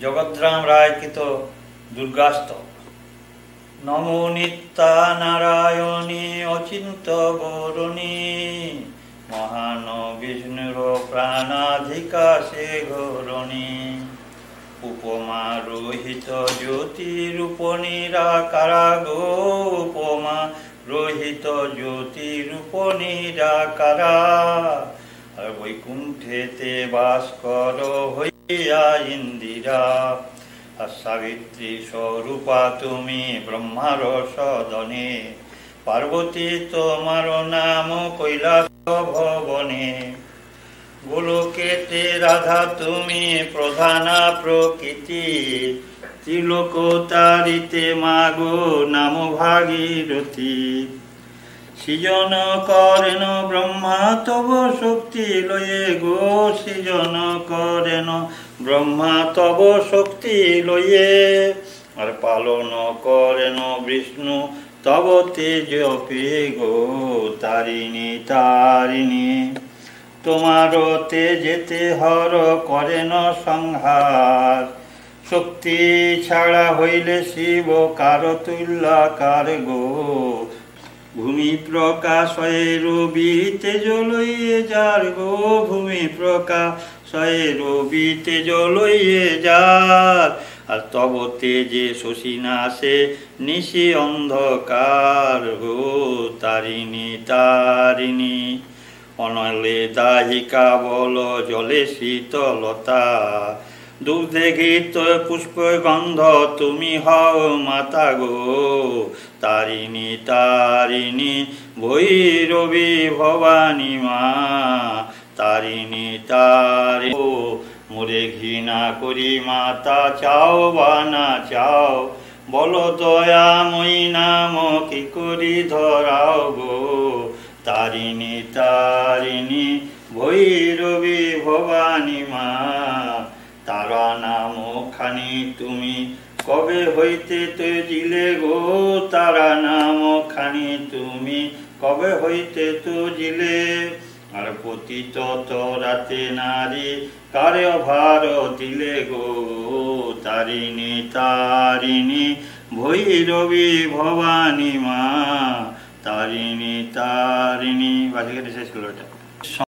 জগদ্রাম রায় কৃত দুর্গাস্তব। নমো নিত্যা নারায়ণী অচিন্ত গৌরণী, মহান বিষ্ণুর প্রাণাধিকা সে গৌরণী। উপমা রোহিত জ্যোতি রূপ নিরাকারা গো, উপমা রোহিত জ্যোতি রূপ নিরাকারা। আর বৈকুণ্ঠেতে বাস কর হইয়া ইন্দিরা। আর সাবিত্রী স্বরূপা তুমি ব্রহ্মার সদনে, পার্বতী তোমার নাম কৈলাস ভবনে। গোলকেতে রাধা তুমি প্রধানা প্রকৃতি, ত্রিলোকতারিতে মাগো নাম ভাগীরথী। সৃজন করেন ব্রহ্মা তব শক্তি লয়ে গো, সৃজন করেন ব্রহ্মা তব শক্তি লয়ে। আর পালন করেন বিষ্ণু তব তেজ পে গো, তারিণী তারিণী। তোমার তেজেতে হর করেন সংহার, শক্তি ছাড়া হইলে শিব কার তুল্যাকার গো। ভূমি প্রকাশয়ে রবি তেজ লইয়ে যার গো, ভূমি প্রকাশয়ে রবি তেজ লইয়ে যার। আর তব তেজে শশী নাশে নিশি অন্ধকার গো, তারিণী তারিণী। অনলে দাহিকা বল জলে শীতলতা, দুগ্ধে ঘৃত পুষ্প গন্ধ তুমি হও মাতা গো, তারিণী তারিণী ভৈরবী ভবানী মা, তারিণী তারিণী। মোরে ঘৃণা করি মাতা চাও বা না চাও, বলো দয়াময়ী নাম কি করি ধরাও গো, তারিণী তারিণী ভৈরবী ভবানী মা। তারা নাম খানি তুমি কবে হইতে তজিলে গো, তারা নাম খানি তুমি কবে হইতে তজিলে। আর পতিত তরাতে নারী কারে ভার দিলে গো, তারিণী তারিণী ভৈরবী ভবানী মা, তারিণী তারিণী। বাজে শেষ করলো এটা।